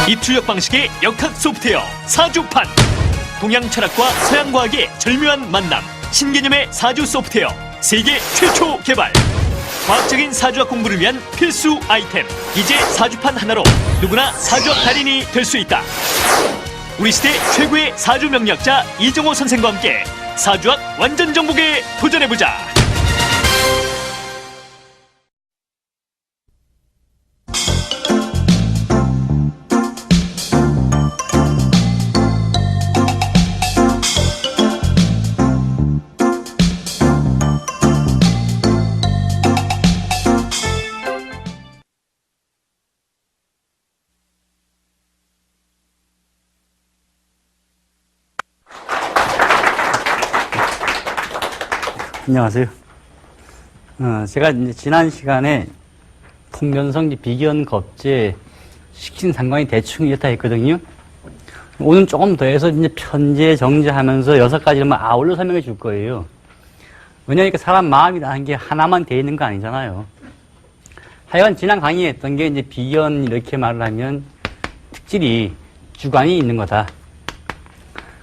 입출력 방식의 역학 소프트웨어 사주판. 동양 철학과 서양 과학의 절묘한 만남. 신개념의 사주 소프트웨어 세계 최초 개발. 과학적인 사주학 공부를 위한 필수 아이템. 이제 사주판 하나로 누구나 사주학 달인이 될 수 있다. 우리 시대 최고의 사주 명리학자 이정호 선생과 함께 사주학 완전 정복에 도전해보자. 안녕하세요. 제가 이제 지난 시간에 통면성기 비견 겁제 식신상관이 대충 이렇다 했거든요. 오늘 조금 더 해서 이제 편제, 정제 하면서 6가지를 아울러 설명해 줄 거예요. 왜냐니까 사람 마음이라는 게 하나만 돼 있는 거 아니잖아요. 하여간 지난 강의에 했던 게 이제 비견 이렇게 말을 하면 특질이 주관이 있는 거다.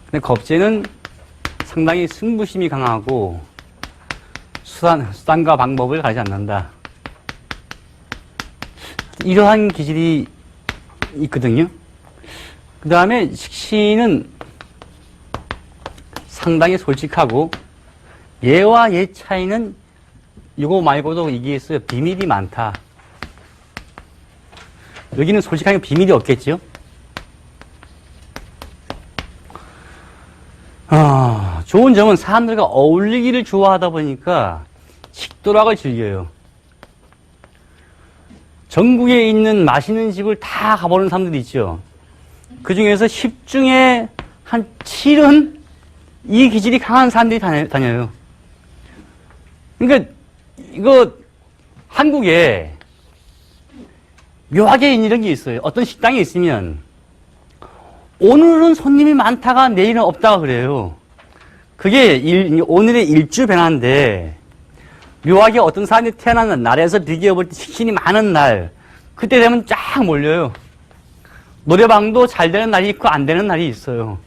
근데 겁제는 상당히 승부심이 강하고 수단과 방법을 가리지 않는다. 이러한 기질이 있거든요. 그 다음에 식신은 상당히 솔직하고 예와 예 차이는 이거 말고도 얘기했어요. 비밀이 많다. 여기는 솔직하게 비밀이 없겠죠. 좋은 점은 사람들과 어울리기를 좋아하다 보니까 식도락을 즐겨요. 전국에 있는 맛있는 집을 다 가보는 사람들이 있죠. 그 중에서 10 중에 한 7은 이 기질이 강한 사람들이 다녀요. 그러니까 이거 한국에 묘하게 이런 게 있어요. 어떤 식당에 있으면 오늘은 손님이 많다가 내일은 없다가 그래요. 그게 오늘의 일주 변화인데 묘하게 어떤 사람이 태어나는 날에서 비교해 볼 때 식신이 많은 날 그때 되면 쫙 몰려요. 노래방도 잘 되는 날이 있고 안 되는 날이 있어요.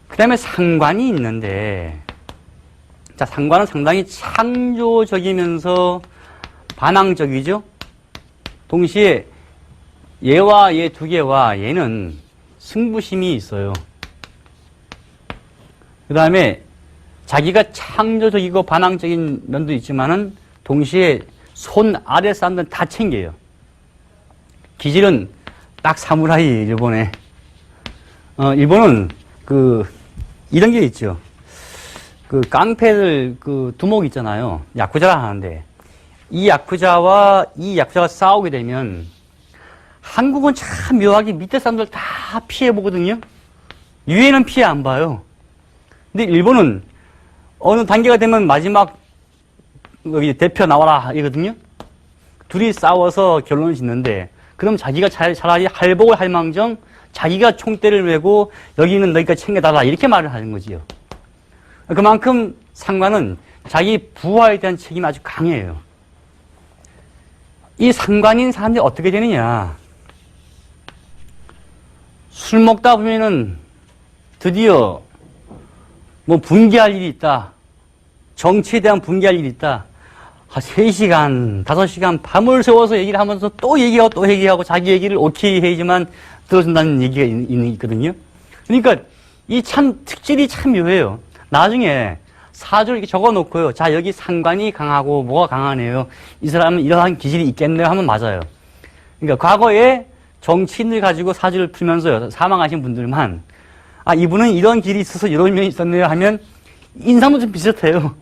그 다음에 상관이 있는데 자, 상관은 상당히 창조적이면서 반항적이죠. 동시에 얘와 얘 두 개와 얘는 승부심이 있어요. 그 다음에 자기가 창조적이고 반항적인 면도 있지만은 동시에 손 아래 사람들은 다 챙겨요. 기질은 딱 사무라이, 일본에. 일본은 이런 게 있죠. 깡패들 두목 있잖아요. 야쿠자라 하는데 이 야쿠자와 이 야쿠자가 싸우게 되면 한국은 참 묘하게 밑에 사람들 다 피해보거든요. 위에는 피해 안 봐요. 근데 일본은 어느 단계가 되면 마지막 여기 대표 나와라 이거든요. 둘이 싸워서 결론을 짓는데 그럼 자기가 차라리 할복을 할 망정 자기가 총대를 메고 여기는 너희가 챙겨달라 이렇게 말을 하는 거지요. 그만큼 상관은 자기 부하에 대한 책임이 아주 강해요. 이 상관인 사람들이 어떻게 되느냐. 술 먹다 보면은 드디어 분개할 일이 있다. 정치에 대한 분개할 일이 있다. 3시간, 5시간 밤을 새워서 얘기를 하면서 또 얘기하고 또 얘기하고 자기 얘기를 오케이 해야지만 들어준다는 얘기가 있거든요. 그러니까 이 참 특질이 참 묘해요. 나중에 사주를 이렇게 적어 놓고요. 자, 여기 상관이 강하고 뭐가 강하네요. 이 사람은 이러한 기질이 있겠네요 하면 맞아요. 그러니까 과거에 정치인들 가지고 사주를 풀면서 사망하신 분들만 이분은 이런 길이 있어서 이런 면이 있었네요 하면 인상도 좀 비슷해요.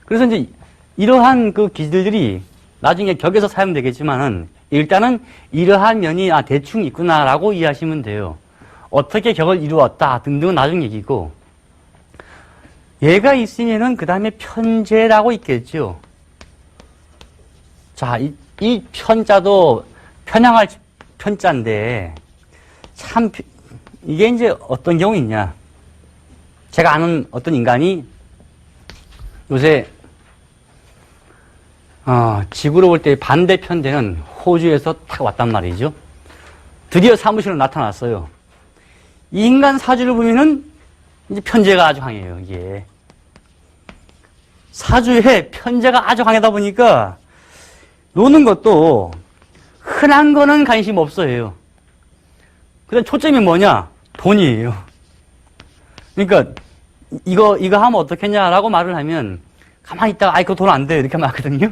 그래서 이제 이러한 기질들이 나중에 격에서 사용되겠지만은 일단은 이러한 면이 대충 있구나라고 이해하시면 돼요. 어떻게 격을 이루었다 등등은 나중 얘기고 얘가 있으면은 그 다음에 편제라고 있겠죠. 자, 이 편자도 편향할 편자인데 참 이게 이제 어떤 경우 있냐. 제가 아는 어떤 인간이 요새 지구로 볼 때 반대편 되는 호주에서 딱 왔단 말이죠. 드디어 사무실로 나타났어요. 이 인간 사주를 보면은 이제 편제가 아주 강해요, 이게. 사주에 편제가 아주 강하다 보니까 노는 것도 흔한 거는 관심 없어요. 그다음 초점이 뭐냐? 돈이에요. 그러니까 이거 하면 어떻겠냐라고 말을 하면 가만히 있다가 아이, 그거 돈 안 돼. 이렇게 말하거든요.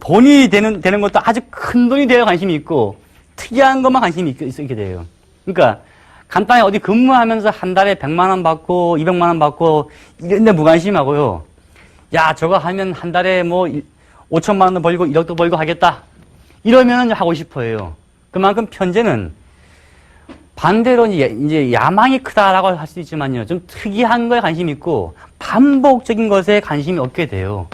돈이 되는 것도 아주 큰 돈이 돼야 관심이 있고 특이한 것만 관심이 있게 돼요. 그러니까 간단히 어디 근무하면서 한 달에 100만 원 받고 200만 원 받고 이런데 무관심하고요. 야, 저거 하면 한 달에 뭐 5천만 원도 벌고 1억도 벌고 하겠다. 이러면 하고 싶어요. 그만큼 편제는 반대로 이제 야망이 크다라고 할 수 있지만요. 좀 특이한 거에 관심이 있고 반복적인 것에 관심이 없게 돼요.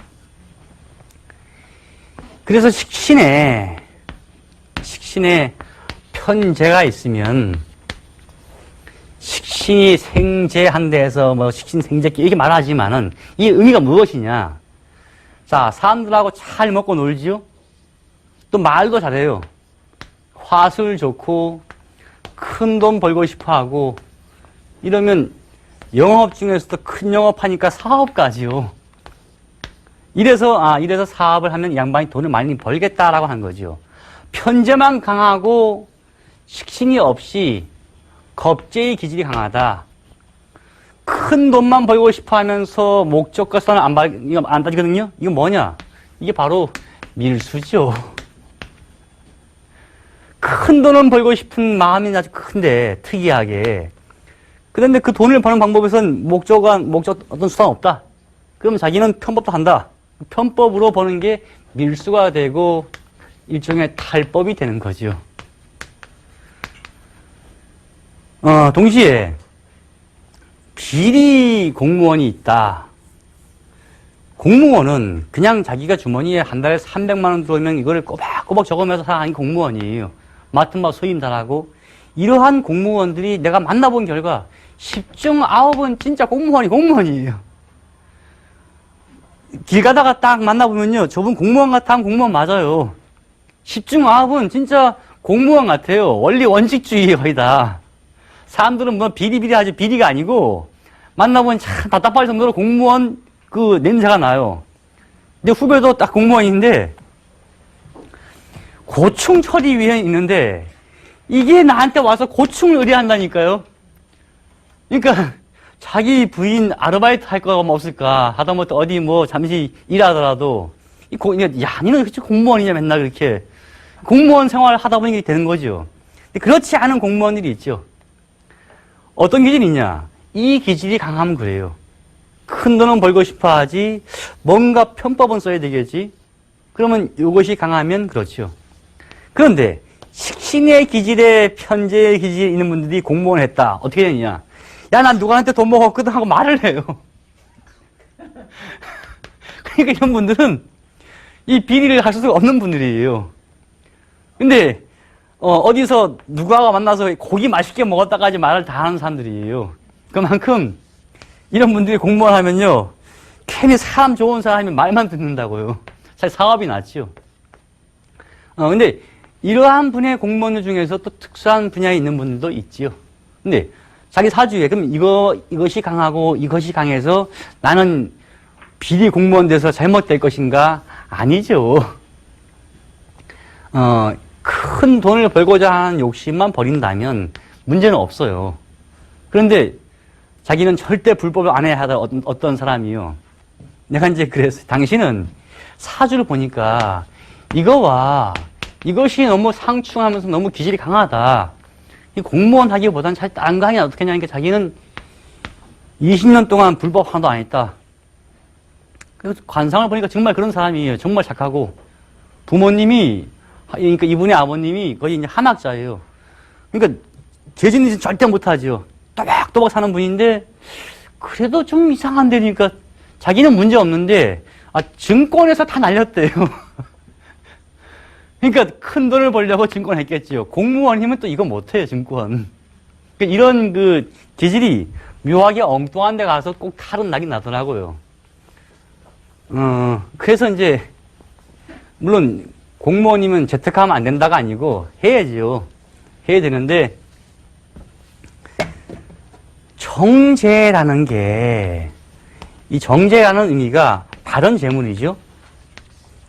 그래서 식신에 편제가 있으면 식신이 생제한 데에서 뭐 식신 생제기 이렇게 말하지만은 이 의미가 무엇이냐? 자, 사람들하고 잘 먹고 놀지요? 또 말도 잘해요. 화술 좋고 큰 돈 벌고 싶어 하고 이러면 영업 중에서도 큰 영업하니까 사업가지요. 이래서 사업을 하면 양반이 돈을 많이 벌겠다라고 하는 거죠. 편제만 강하고 식신이 없이 겁제의 기질이 강하다. 큰 돈만 벌고 싶어 하면서 목적과서는 안 따지거든요. 이건 뭐냐? 이게 바로 밀수죠. 큰 돈은 벌고 싶은 마음이 아주 큰데, 특이하게. 그런데 그 돈을 버는 방법에선 목적 어떤 수단 없다. 그럼 자기는 편법도 한다. 편법으로 버는 게 밀수가 되고 일종의 탈법이 되는 거죠. 동시에 비리 공무원이 있다. 공무원은 그냥 자기가 주머니에 한 달에 300만 원 들어오면 이거를 꼬박꼬박 적으면서 사는 공무원이에요. 맡은 바 소임 잘하고. 이러한 공무원들이 내가 만나본 결과 10중 9은 진짜 공무원이에요. 길 가다가 딱 만나보면요. 저분 공무원 같아 하면 공무원 맞아요. 10중 9은 진짜 공무원 같아요. 원리 원칙주의 거의 다. 사람들은 뭐 비리비리하지 비리가 아니고 만나보면 참 답답할 정도로 공무원 그 냄새가 나요. 근데 후배도 딱 공무원인데 고충 처리위원회 있는데 이게 나한테 와서 고충을 의뢰한다니까요. 그러니까 자기 부인 아르바이트 할 거가 뭐 없을까 하다못해 어디 뭐 잠시 일하더라도 야, 니는 그치 공무원이냐 맨날 그렇게 공무원 생활을 하다 보니 이게 되는 거죠. 근데 그렇지 않은 공무원들이 있죠. 어떤 기질이 있냐? 이 기질이 강하면 그래요. 큰 돈은 벌고 싶어 하지 뭔가 편법은 써야 되겠지. 그러면 이것이 강하면 그렇죠. 그런데 식신의 기질에 편제의 기질이 있는 분들이 공무원을 했다. 어떻게 되느냐? 야, 난 누구한테 돈 먹었거든 하고 말을 해요. 그러니까 이런 분들은 이 비리를 할 수가 없는 분들이에요. 근데 어디서 누구하고 만나서 고기 맛있게 먹었다까지 말을 다 하는 사람들이에요. 그만큼 이런 분들이 공무원 하면요. 괜히 사람 좋은 사람이 말만 듣는다고요. 사실 사업이 낫죠. 근데 이러한 분야의 공무원들 중에서 또 특수한 분야에 있는 분들도 있지요. 근데 자기 사주에 그럼 이것이 강하고 이것이 강해서 나는 비리 공무원 돼서 잘못될 것인가? 아니죠. 큰 돈을 벌고자 하는 욕심만 버린다면 문제는 없어요. 그런데 자기는 절대 불법을 안 해야 하다 어떤 사람이요. 내가 이제 그랬어요. 당신은 사주를 보니까 이것이 너무 상충하면서 너무 기질이 강하다. 이 공무원 하기보다는 잘 다른 거 하냐 어떻게 하냐니까 자기는 20년 동안 불법 하나도 안 했다. 그래서 관상을 보니까 정말 그런 사람이에요. 정말 착하고 부모님이 그러니까 이분의 아버님이 거의 이제 한학자예요. 그러니까 재짓는 절대 못하죠. 또박또박 사는 분인데 그래도 좀 이상한데니까 자기는 문제 없는데 증권에서 다 날렸대요. 그러니까 큰 돈을 벌려고 증권 했겠지요. 공무원이면 또 이거 못해요, 증권. 그러니까 이런 그 기질이 묘하게 엉뚱한 데 가서 꼭 탈은 나긴 나더라고요. 그래서 이제 물론 공무원이면 재택하면 안 된다가 아니고 해야지요. 해야 되는데, 정제라는 게, 이 정제라는 의미가 받은 재물이죠.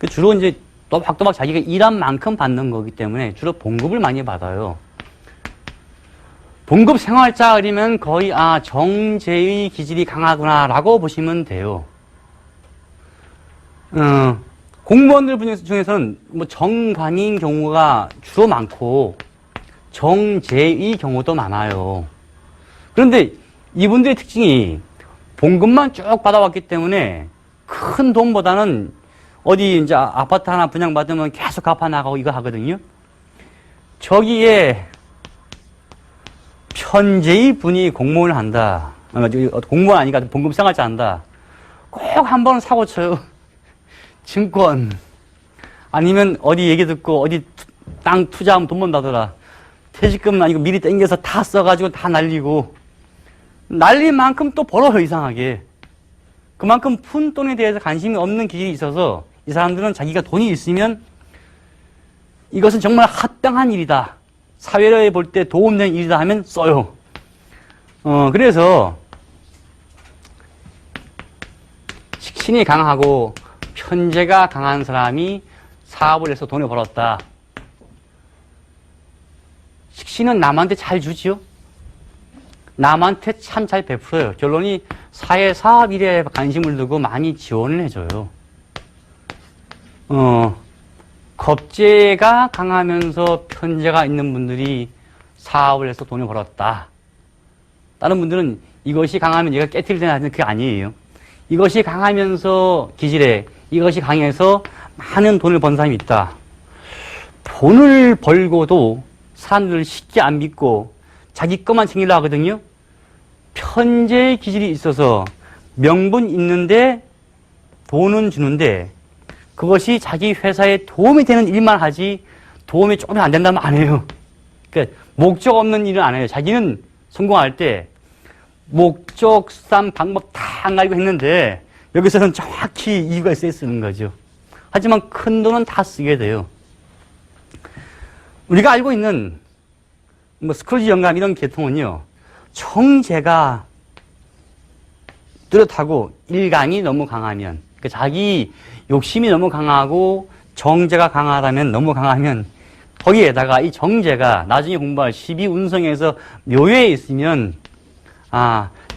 주로 이제 또박또박 자기가 일한 만큼 받는 거기 때문에 주로 봉급을 많이 받아요. 봉급 생활자 그러면 거의 정제의 기질이 강하구나라고 보시면 돼요. 공무원들 중에서는 뭐 정관인 경우가 주로 많고 정제의 경우도 많아요. 그런데 이분들의 특징이 봉급만 쭉 받아왔기 때문에 큰 돈보다는 어디 이제 아파트 하나 분양받으면 계속 갚아나가고 이거 하거든요. 저기에 편제의 분이 공무원을 한다. 공무원 아니까 봉급 생활자 한다. 꼭 한 번은 사고 쳐요. 증권. 아니면 어디 얘기 듣고 어디 땅 투자하면 돈 번다더라. 퇴직금 아니고 미리 땡겨서 다 써가지고 다 날리고. 날린 만큼 또 벌어요, 이상하게. 그만큼 푼 돈에 대해서 관심이 없는 기질이 있어서 이 사람들은 자기가 돈이 있으면 이것은 정말 합당한 일이다. 사회에 볼 때 도움되는 일이다 하면 써요. 그래서 식신이 강하고 편제가 강한 사람이 사업을 해서 돈을 벌었다. 식신은 남한테 잘 주지요. 남한테 참 잘 베풀어요. 결론이 사회 사업 일에 관심을 두고 많이 지원을 해줘요. 겁재가 강하면서 편제가 있는 분들이 사업을 해서 돈을 벌었다. 다른 분들은 이것이 강하면 얘가 깨트릴 때는 하는 그게 아니에요. 이것이 강하면서 기질에 이것이 강해서 많은 돈을 번 사람이 있다. 돈을 벌고도 사람들을 쉽게 안 믿고 자기 것만 챙기려고 하거든요. 편제의 기질이 있어서 명분 있는데 돈은 주는데 그것이 자기 회사에 도움이 되는 일만 하지 도움이 조금 안 된다면 안 해요. 그러니까 목적 없는 일은 안 해요. 자기는 성공할 때 목적, 수단, 방법 다 안 알고 했는데 여기서는 정확히 이유가 있어야 쓰는 거죠. 하지만 큰 돈은 다 쓰게 돼요. 우리가 알고 있는 뭐 스크루지 영감 이런 계통은요. 정제가 뚜렷하고 일강이 너무 강하면 그러니까 자기 욕심이 너무 강하고 정제가 강하다면 너무 강하면 거기에다가 이 정제가 나중에 공부할 12운성에서 묘에 있으면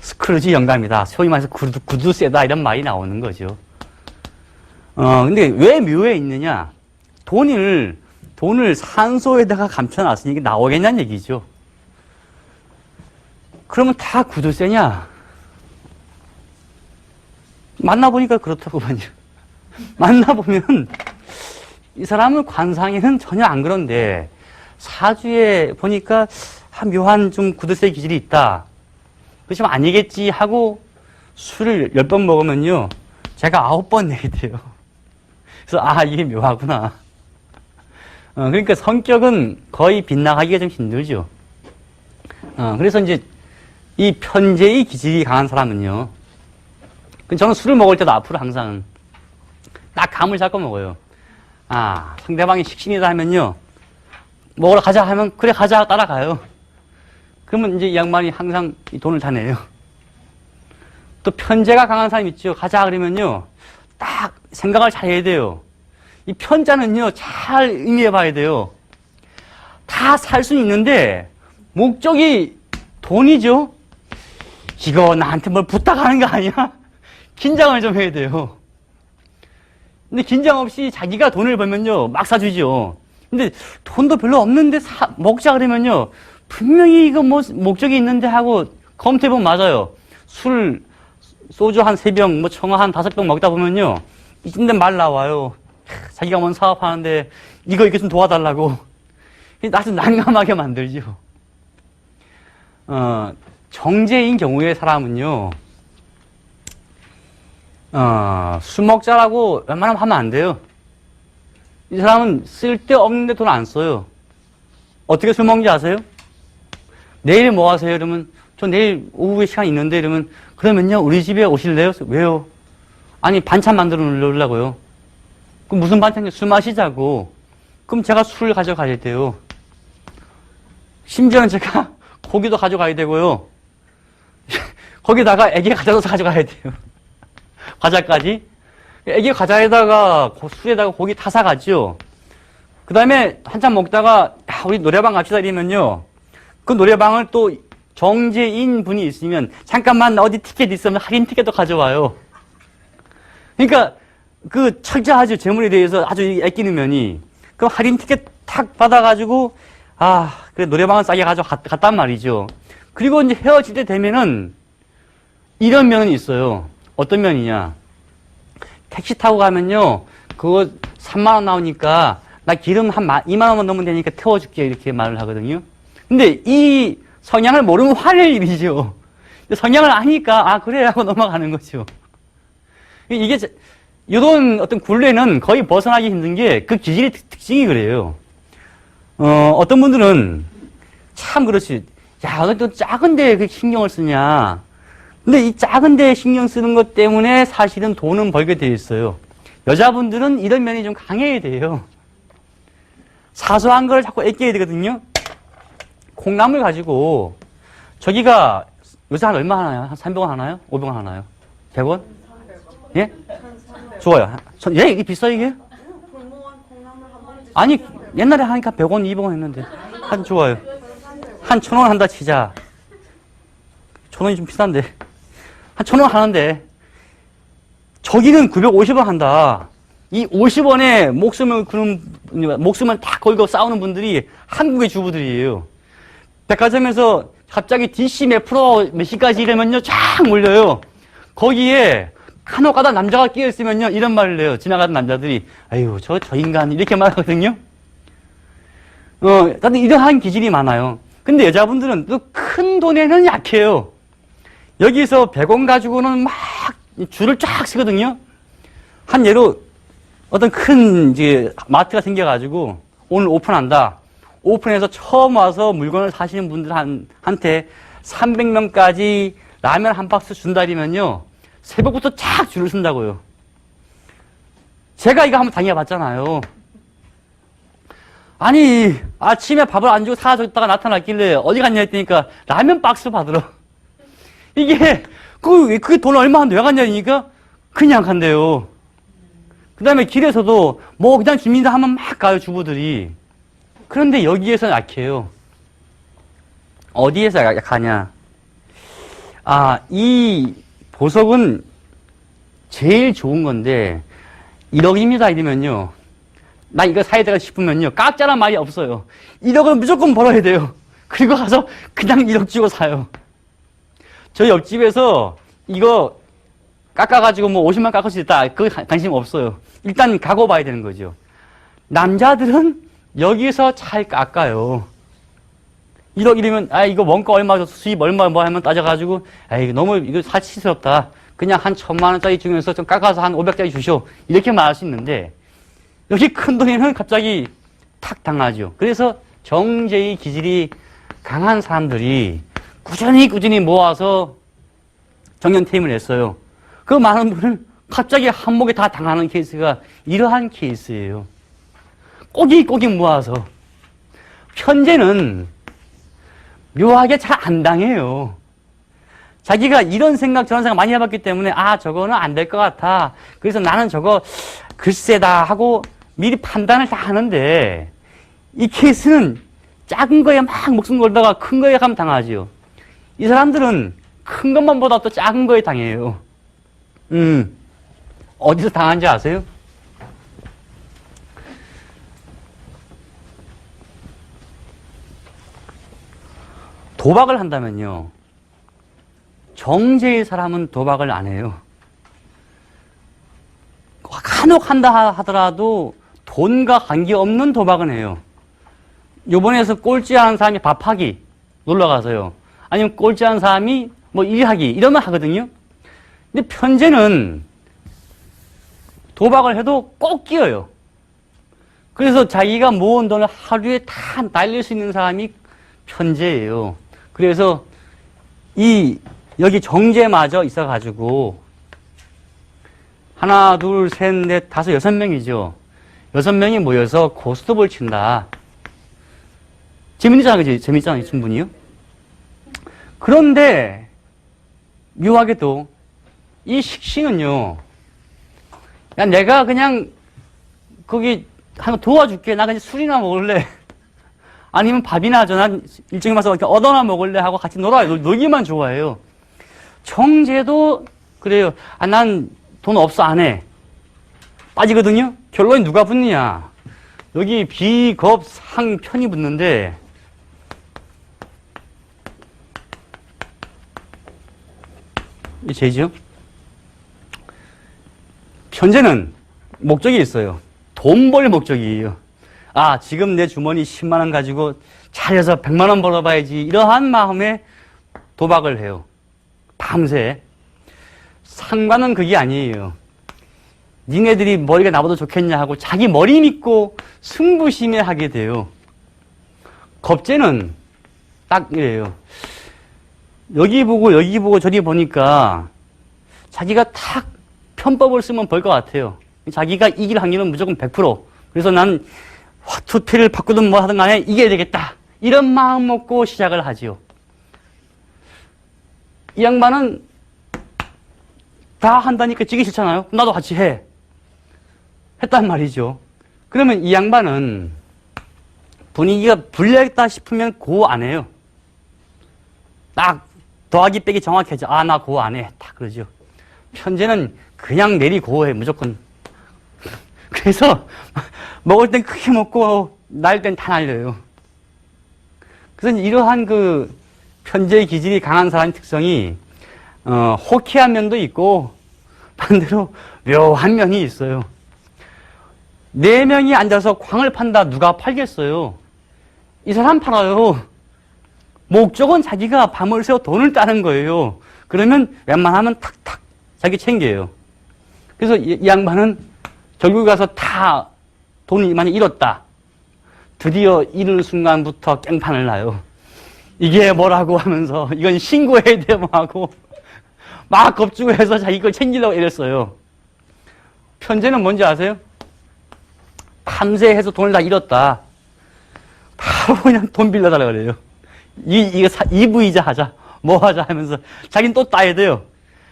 스크루지 영감이다. 소위 말해서 구두 세다 이런 말이 나오는 거죠. 근데 왜 묘에 있느냐? 돈을 산소에다가 감춰놨으니 이게 나오겠냐는 얘기죠. 그러면 다 구두쇠냐? 만나보니까 그렇다고만요. 만나보면 이 사람은 관상에는 전혀 안 그런데 사주에 보니까 묘한 좀 구두쇠 기질이 있다. 그렇지만 아니겠지 하고 술을 10번 먹으면요. 제가 9번 내야 돼요. 그래서 이게 묘하구나. 그러니까 성격은 거의 빗나가기가 좀 힘들죠. 그래서 이제 이 편제의 기질이 강한 사람은요. 저는 술을 먹을 때도 앞으로 항상 딱 감을 잡고 먹어요. 상대방이 식신이다 하면요. 먹으러 가자 하면 그래 가자 따라가요. 그러면 이제 이 양반이 항상 이 돈을 다 내요. 또 편제가 강한 사람 있죠. 가자 그러면요. 딱 생각을 잘 해야 돼요. 이 편자는요. 잘 의미해 봐야 돼요. 다 살 수는 있는데 목적이 돈이죠. 이거 나한테 뭘 부탁하는 거 아니야? 긴장을 좀 해야 돼요. 근데 긴장 없이 자기가 돈을 벌면요. 막 사주죠. 근데 돈도 별로 없는데 먹자 그러면요. 분명히 이거 뭐 목적이 있는데 하고 검토해보면 맞아요. 소주 한 3병, 뭐 청아 한 5병 먹다 보면요. 이쯤 된 말 나와요. 자기가 뭔 사업하는데 이거 좀 도와달라고. 아주 난감하게 만들죠. 정제인 경우의 사람은요. 술 먹자라고 웬만하면 하면 안 돼요. 이 사람은 쓸데없는데 돈 안 써요. 어떻게 술 먹는지 아세요? 내일 뭐 하세요? 이러면 저 내일 오후에 시간 있는데 이러면 그러면요 우리 집에 오실래요? 왜요? 아니 반찬 만들어 놓으려고요. 그럼 무슨 반찬이요? 술 마시자고. 그럼 제가 술을 가져가야 돼요. 심지어는 제가 고기도 가져가야 되고요. 거기다가 애기 과자도 가져가야 돼요. 과자까지. 애기 과자에다가 술에다가 고기 다 사가죠. 그 다음에 한참 먹다가 우리 노래방 갑시다 이러면요. 그 노래방을 또 정제인 분이 있으면 잠깐만 어디 티켓 있으면 할인 티켓도 가져와요. 그러니까 그 철저하죠. 재물에 대해서 아주 아끼는 면이. 그럼 할인 티켓 탁 받아가지고 그래 노래방은 싸게 갔단 말이죠. 그리고 이제 헤어질 때 되면은 이런 면은 있어요. 어떤 면이냐. 택시 타고 가면요. 그거 3만 원 나오니까 나 기름 한 2만 원만 넣으면 되니까 태워줄게 이렇게 말을 하거든요. 근데 이 성향을 모르면 화낼 일이죠. 성향을 아니까 그래 하고 넘어가는 거죠. 이게 이런 어떤 굴레는 거의 벗어나기 힘든 게 그 기질의 특징이 그래요. 어떤 분들은 참 그렇지. 야, 너 작은데 그 신경을 쓰냐. 근데 이 작은데 신경 쓰는 것 때문에 사실은 돈은 벌게 돼 있어요. 여자분들은 이런 면이 좀 강해야 돼요. 사소한 걸 자꾸 아껴야 되거든요. 콩나물 가지고 저기가 요새 한 얼마 하나요? 한 300원 하나요? 500원 하나요? 100원? 예? 좋아요. 예? 이게 비싸 이게? 아니 옛날에 하니까 100원, 200원 했는데 한 좋아요. 한 1,000원 한다 치자. 1,000원이 좀 비싼데 한 1,000원 하는데 저기는 950원 한다. 이 50원에 목숨을 다 걸고 싸우는 분들이 한국의 주부들이에요. 백화점에서 갑자기 DC 몇 프로 몇 시까지 이러면요 쫙 몰려요. 거기에 간혹가다 남자가 끼어있으면요 이런 말을 해요. 지나가는 남자들이 아유 저 인간 이렇게 말하거든요. 다들 이러한 기질이 많아요. 근데 여자분들은 또 큰 돈에는 약해요. 여기서 100원 가지고는 막 줄을 쫙 서거든요. 한 예로 어떤 큰 이제 마트가 생겨가지고 오늘 오픈한다. 오픈해서 처음 와서 물건을 사시는 분들한테 300명까지 라면 한 박스 준다리면요. 새벽부터 쫙 줄을 쓴다고요. 제가 이거 한번 당해봤잖아요. 아니 아침에 밥을 안 주고 사줬다가 나타났길래 어디 갔냐 했더니까 라면 박스 받으러. 이게 그게 돈 얼마인데 왜 갔냐니까 그냥 간대요. 그 다음에 길에서도 뭐 그냥 줍니다 하면 막 가요 주부들이. 그런데 여기에서 약해요. 어디에서 약하냐. 이 보석은 제일 좋은 건데 1억입니다 이러면요. 나 이거 사야 되나 싶으면요. 깎자란 말이 없어요. 1억을 무조건 벌어야 돼요. 그리고 가서 그냥 1억 주고 사요. 저희 옆집에서 이거 깎아가지고 뭐 50만 깎을 수 있다. 그거 관심 없어요. 일단 가고 봐야 되는 거죠. 남자들은 여기서 잘 깎아요. 1억 이러면 이거 원가 얼마 수입 얼마 뭐 하면 따져가지고 이거 너무 이거 사치스럽다. 그냥 한 1,000만 원짜리 중에서 좀 깎아서 한 500짜리 주시오. 이렇게 말할 수 있는데 여기 큰 돈에는 갑자기 탁 당하죠. 그래서 정제의 기질이 강한 사람들이 꾸준히 모아서 정년퇴임을 했어요. 그 많은 분을 갑자기 한목에 다 당하는 케이스가 이러한 케이스예요. 꼬깃꼬깃 모아서. 현재는 묘하게 잘 안 당해요. 자기가 이런 생각 저런 생각 많이 해봤기 때문에 저거는 안 될 것 같아. 그래서 나는 저거 글쎄다 하고 미리 판단을 다 하는데 이 케이스는 작은 거에 막 목숨 걸다가 큰 거에 가면 당하죠. 이 사람들은 큰 것만 보다 또 작은 거에 당해요. 어디서 당한지 아세요? 도박을 한다면요. 정제의 사람은 도박을 안 해요. 간혹 한다 하더라도 돈과 관계없는 도박은 해요. 요번에서 꼴찌하는 사람이 밥하기 놀러가서요. 아니면 꼴찌하는 사람이 뭐 일하기 이러면 하거든요. 근데 편제는 도박을 해도 꼭 끼어요. 그래서 자기가 모은 돈을 하루에 다 날릴 수 있는 사람이 편제예요. 그래서 여기 정제마저 있어가지고 하나, 둘, 셋, 넷, 다섯, 6명이죠. 6명이 모여서 고스톱을 친다. 재밌잖아, 그지? 재밌잖아, 충분히요. 그런데, 묘하게도, 이 식신은요, 야, 내가 그냥, 거기, 한번 도와줄게. 나 그냥 술이나 먹을래. 아니면 밥이나 하죠. 난 일정에 와서 이렇게 얻어나 먹을래 하고 같이 놀아요. 놀기만 좋아해요. 정제도, 그래요. 아, 난 돈 없어, 안 해. 빠지거든요? 결론이 누가 붙느냐. 여기 비, 겁, 상, 편이 붙는데, 이 제죠? 편제는 목적이 있어요. 돈 벌 목적이에요. 아, 지금 내 주머니 10만 원 가지고 잘해서 100만 원 벌어봐야지. 이러한 마음에 도박을 해요. 밤새. 상관은 그게 아니에요. 니네들이 머리가 나보다 좋겠냐 하고 자기 머리 믿고 승부심에 하게 돼요. 겁제는 딱 이래요. 여기 보고 저리 보니까 자기가 탁 편법을 쓰면 벌 것 같아요. 자기가 이길 확률은 무조건 100%. 그래서 난 투표를 바꾸든 뭐 하든 간에 이겨야 되겠다. 이런 마음 먹고 시작을 하지요. 이 양반은 다 한다니까 지기 싫잖아요. 나도 같이 해. 했단 말이죠. 그러면 이 양반은 분위기가 불리하겠다 싶으면 고 안 해요. 딱 더하기 빼기 정확해져. 아, 나 고 안 해. 딱 그러죠. 편제는 그냥 내리 고해. 무조건. 그래서 먹을 땐 크게 먹고 날 땐 다 날려요. 그래서 이러한 그 편제의 기질이 강한 사람의 특성이 호쾌한 면도 있고 반대로 묘한 면이 있어요. 4명이 앉아서 광을 판다 누가 팔겠어요? 이 사람 팔아요. 목적은 자기가 밤을 새워 돈을 따는 거예요. 그러면 웬만하면 탁탁 자기 챙겨요. 그래서 이 양반은 결국 가서 다 돈을 많이 잃었다. 드디어 잃을 순간부터 깽판을 놔요. 이게 뭐라고 하면서 이건 신고해야 돼 뭐 하고 막 겁주고 해서 자기 걸 챙기려고 이랬어요. 편제는 뭔지 아세요? 밤새 해서 돈을 다 잃었다. 바로 그냥 돈 빌려달라 그래요. 이거 이부이자 하자. 뭐 하자 하면서 자기는 또 따야 돼요.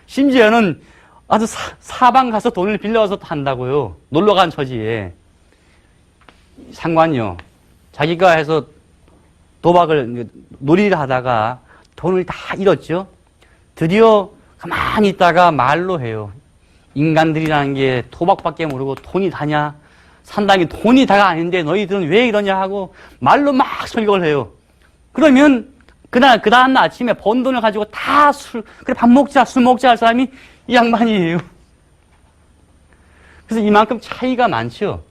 심지어는 아주 사방 가서 돈을 빌려서 한다고요. 놀러 간 처지에. 상관이요. 자기가 해서 도박을, 놀이를 하다가 돈을 다 잃었죠. 드디어 가만히 있다가 말로 해요. 인간들이라는 게 도박밖에 모르고 돈이 다냐? 산다는 게 돈이 다가 아닌데 너희들은 왜 이러냐 하고 말로 막 설교를 해요. 그러면 그 다음날 아침에 번 돈을 가지고 다 그래, 밥 먹자, 술 먹자 할 사람이 이 양반이에요. 그래서 이만큼 차이가 많죠.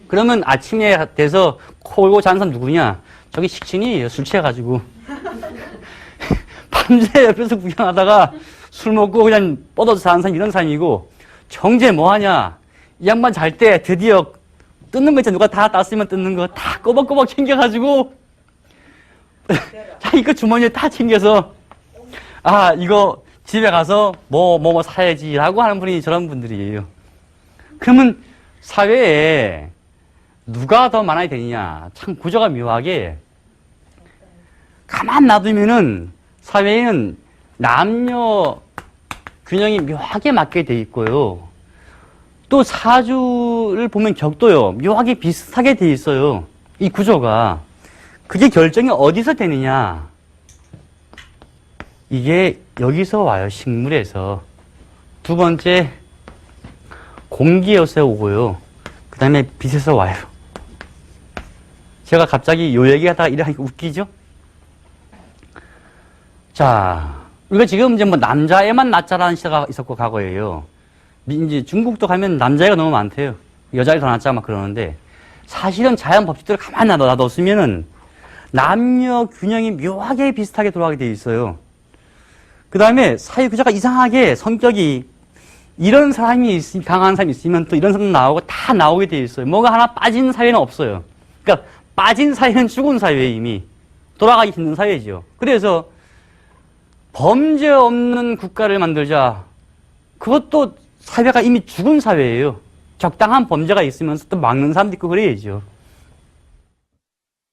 그러면 아침에 돼서 코 골고 자는 사람 누구냐? 저기 식신이에요. 술 취해가지고. 밤새 옆에서 구경하다가 술 먹고 그냥 뻗어서 자는 사람 이런 사람이고, 정제 뭐 하냐? 이 양반 잘 때 드디어 뜯는 거 있잖아. 누가 다 땄으면 뜯는 거 다 꼬박꼬박 챙겨가지고 자기 그 주머니에 다 챙겨서 아, 이거 집에 가서 뭐 사야지 라고 하는 분이 저런 분들이에요. 그러면 사회에 누가 더 많아야 되느냐? 참 구조가 묘하게 가만 놔두면은 사회에는 남녀 균형이 묘하게 맞게 돼 있고요. 또 사주를 보면 격도요. 묘하게 비슷하게 돼 있어요. 이 구조가. 그게 결정이 어디서 되느냐? 이게 여기서 와요. 식물에서. 두 번째 공기에서 오고요. 그 다음에 빛에서 와요. 제가 갑자기 요 얘기하다가 이러니까 웃기죠? 자, 우리가 지금 이제 뭐 남자애만 낳자라는 시대가 있었고 과거예요. 이제 중국도 가면 남자애가 너무 많대요. 여자애 더 낳자 막 그러는데 사실은 자연 법칙대로 가만히 놔뒀으면은 남녀 균형이 묘하게 비슷하게 돌아가게 돼 있어요. 그 다음에 사회 구조가 이상하게 성격이 이런 사람이 강한 사람이 있으면 또 이런 사람 나오고 다 나오게 돼 있어요. 뭐가 하나 빠진 사회는 없어요. 그러니까 빠진 사회는 죽은 사회에 이미 돌아가기 힘든 사회죠. 그래서 범죄 없는 국가를 만들자. 그것도 사회가 이미 죽은 사회예요. 적당한 범죄가 있으면서 또 막는 사람도 있고 그래야죠.